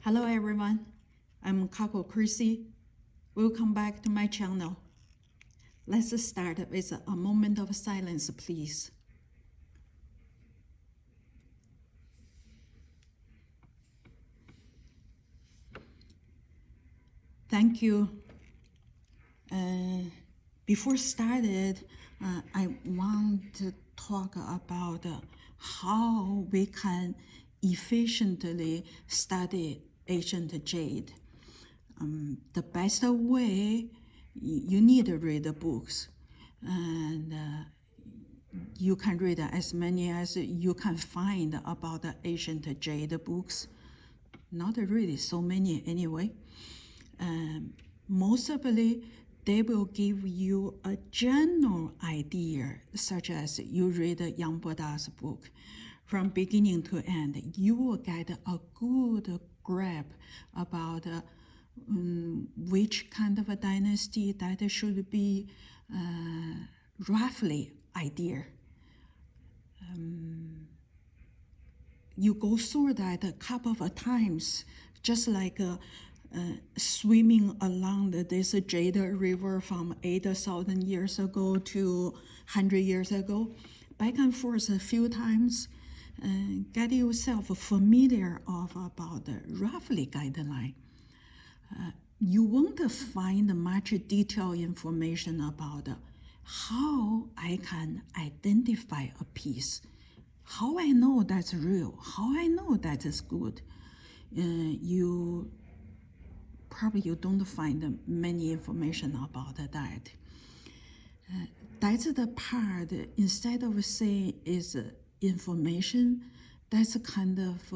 Hello everyone, I'm Kako Crisci. Welcome back to my channel. Let's start with a moment of silence, please. Thank you. Before started, I want to talk about how we can efficiently study ancient jade. The best way, you need to read the books, and you can read as many as you can find about the ancient jade books. Not really so many anyway. Mostly, they will give you a general idea, such as you read Yang Boda's book. From beginning to end, you will get a good grasp about which kind of a dynasty that should be roughly idea. You go through that a couple of times, just like swimming along this Jade River from 8,000 years ago to 100 years ago, back and forth a few times, get yourself familiar about the roughly guideline. You won't find much detailed information about how I can identify a piece, how I know that's real, how I know that is good. You don't find many information about that. That's the part, instead of saying is information, that's a kind of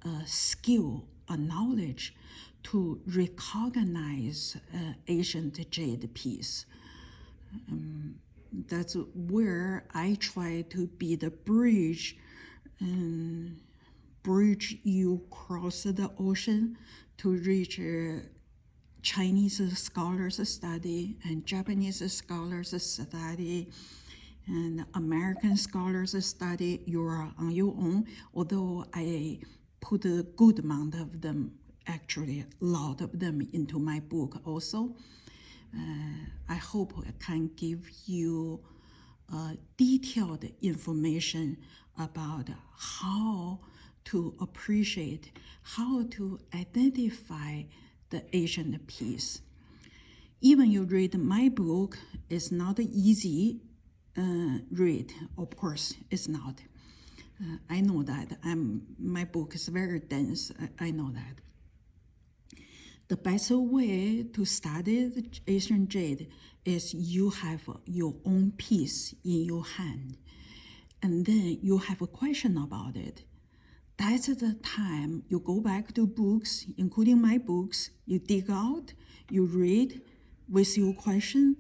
a skill, a knowledge to recognize ancient jade piece. That's where I try to be the bridge, bridge you cross the ocean to reach Chinese scholars study and Japanese scholars study and American scholars study. You are on your own, although I put a good amount of them, actually a lot of them, into my book also. I hope I can give you detailed information about how to appreciate, how to identify the Asian piece. Even you read my book, it's not easy read. Of course, it's not. I know that. My book is very dense. I know that. The best way to study the Asian jade is you have your own piece in your hand, and then you have a question about it. That's the time you go back to books, including my books, you dig out, you read with your question,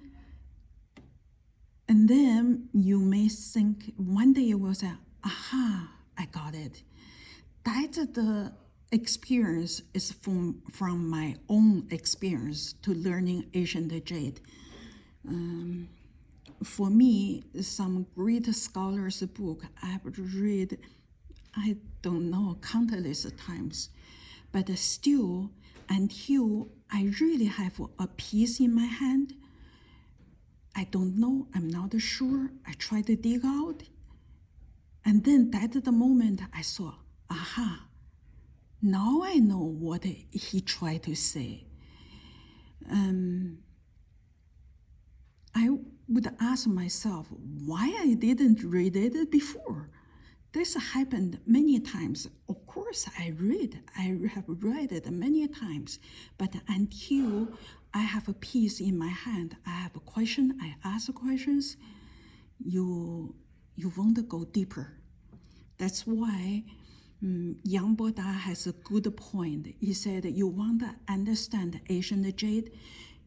and then you may think, one day you will say, aha, I got it. That's the experience is from my own experience to learning ancient jade. For me, some great scholars' book I've read, I don't know, countless times, but still, until I really have a piece in my hand, I don't know, I'm not sure, I try to dig out, and then that's the moment I saw, aha, now I know what he tried to say. I would ask myself why I didn't read it before. This happened many times. Of course, I have read it many times, but until I have a piece in my hand, I have a question, I ask questions, you won't go deeper. That's why Yang Boda has a good point. He said, you want to understand Asian jade,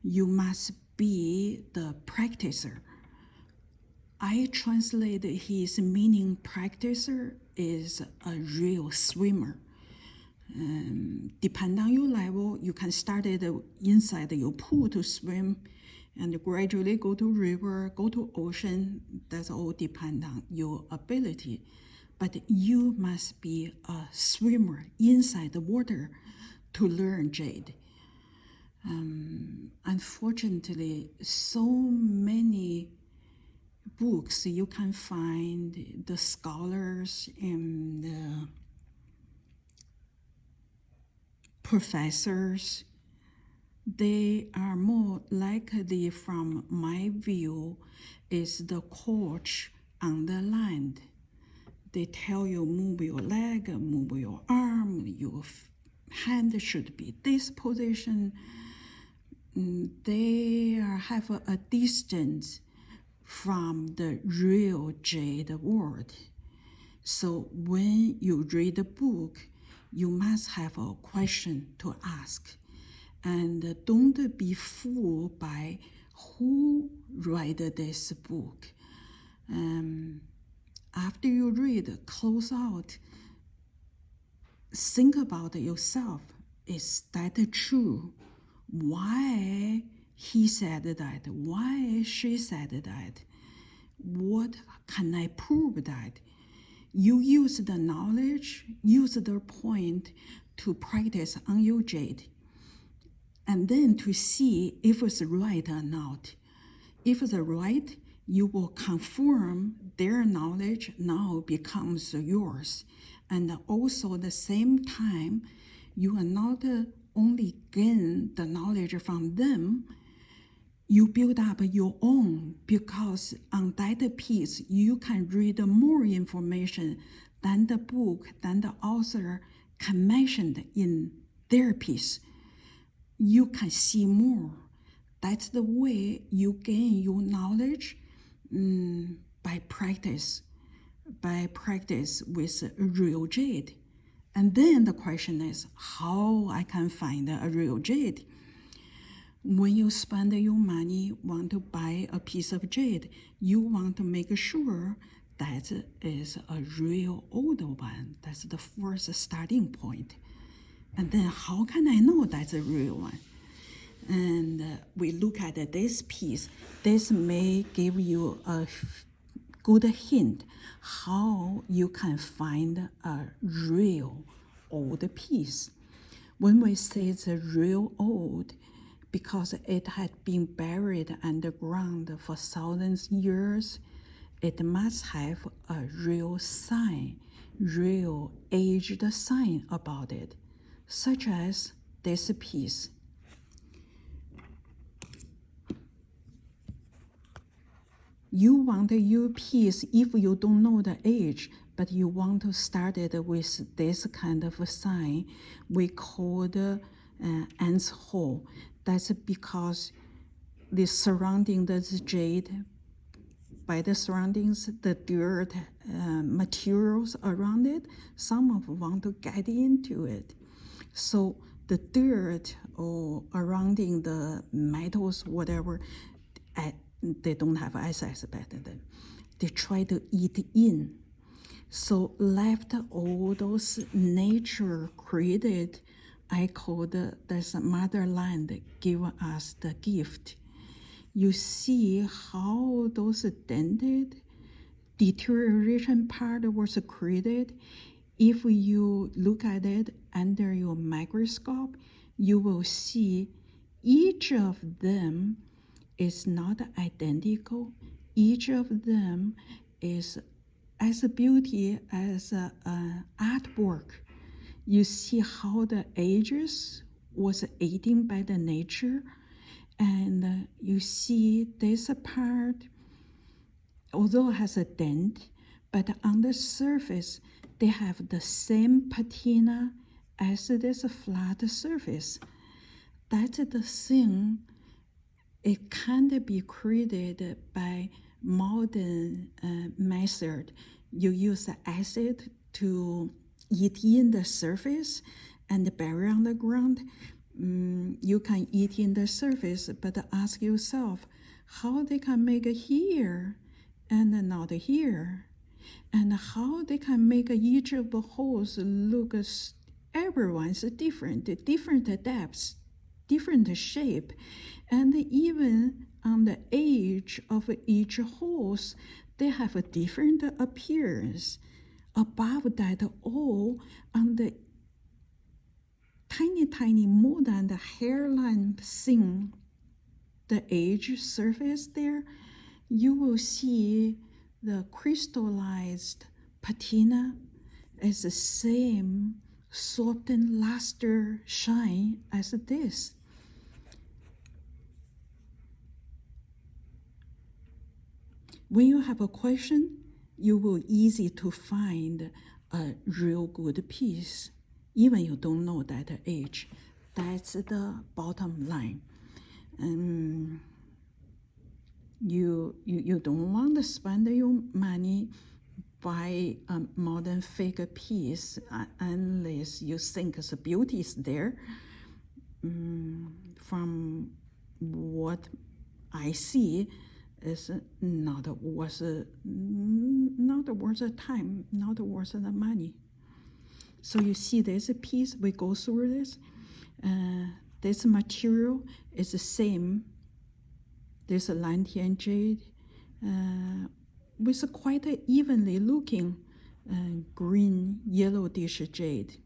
you must be the practicer. I translate his meaning practicer is a real swimmer. Depending on your level, you can start it inside your pool to swim and gradually go to river, go to ocean. That's all depend on your ability. but you must be a swimmer inside the water to learn jade. Unfortunately, so many books you can find, the scholars and the professors, they are more likely, from my view, is the coach on the land. They tell you move your leg, move your arm, your hand should be this position. They have a distance from the real jade world. So when you read a book, you must have a question to ask. And don't be fooled by who wrote this book. After you read, close out, think about yourself. Is that true? Why he said that? Why she said that? What can I prove that? You use the knowledge, use the point to practice on your jade, and then to see if it's right or not. If it's right, you will confirm their knowledge now becomes yours. And also at the same time, you are not only gain the knowledge from them, you build up your own, because on that piece, you can read more information than the book, than the author can mention in their piece. You can see more. That's the way you gain your knowledge, by practice with real jade. And then the question is, how I can find a real jade? When you spend your money, want to buy a piece of jade, you want to make sure that is a real old one. That's the first starting point. And then how can I know that's a real one? And we look at this piece. This may give you a good hint how you can find a real old piece. When we say it's a real old, because it had been buried underground for thousands of years, it must have a real sign, real aged sign about it, such as this piece. You want your piece, if you don't know the age, but you want to start it with this kind of a sign, we call the ants hole. That's because the surrounding the jade, by the surroundings, the dirt materials around it, some of want to get into it. So the dirt or surrounding the metals, whatever, they don't have access better than. They try to eat in. So left all those nature created, I call this motherland give us the gift. You see how those dented deterioration part was created. If you look at it under your microscope, you will see each of them is not identical. Each of them is as beauty as an artwork. You see how the ages was eaten by the nature, and you see this part, although it has a dent, but on the surface, they have the same patina as this flat surface. That's the thing. It can't be created by modern method. You use the acid to eat in the surface and bury on the ground. You can eat in the surface, but ask yourself how they can make it here and not here, and how they can make each of the holes look everyone's different depths, different shape, and even on the edge of each hole, they have a different appearance. above that, all on the tiny, more than the hairline thin, the edge surface there, you will see the crystallized patina is the same soft and luster shine as this. When you have a question, you will easy to find a real good piece, even you don't know that age. That's the bottom line. You don't want to spend your money buy a modern fake piece unless you think the beauty is there. From what I see, is not worth the time, not worth the money. So you see there's a piece, we go through this. This material is the same. There's a Longshan jade with quite a evenly looking green yellow dish jade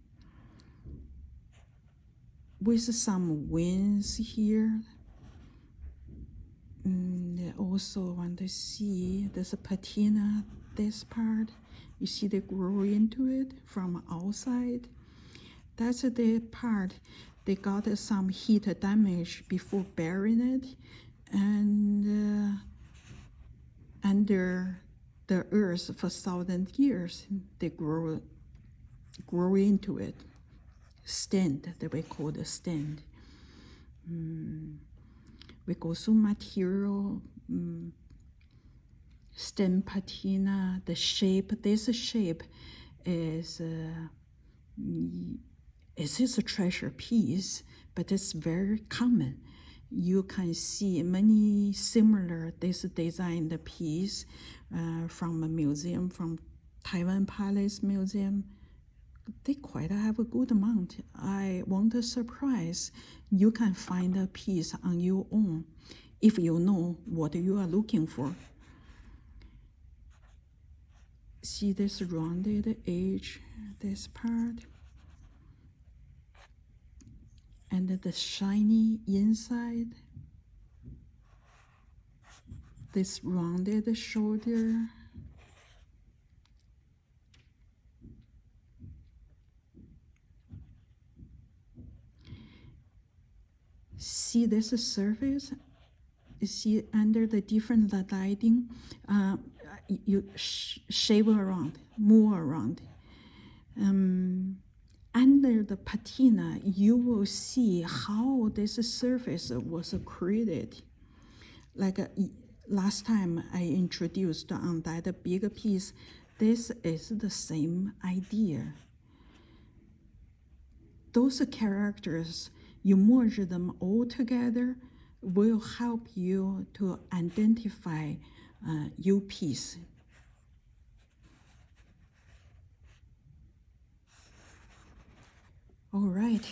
with some wings here. I also want to see there's a patina, this part. You see they grow into it from outside. That's the part they got some heat damage before burying it, and under the earth for 1,000 years, they grow into it. Stand, that we call the stand. We go through material, stem patina, the shape. This shape is a treasure piece, but it's very common. You can see many similar this designed piece from a museum, from Taiwan Palace Museum. They quite have a good amount. I want a surprise. You can find a piece on your own if you know what you are looking for. See this rounded edge, this part, and the shiny inside, this rounded shoulder. See this surface? You see under the different lighting, you shave around, move around. Under the patina, you will see how this surface was created. Like last time I introduced on that big piece, this is the same idea. Those characters, you merge them all together, will help you to identify your piece. All right,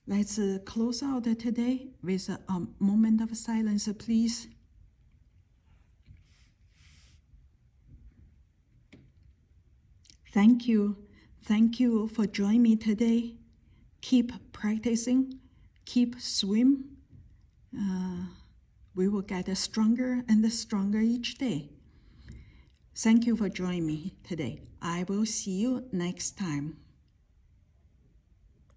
let's close out today with a moment of silence, please. Thank you for joining me today. Keep practicing, keep swim. We will get stronger and stronger each day. Thank you for joining me today. I will see you next time.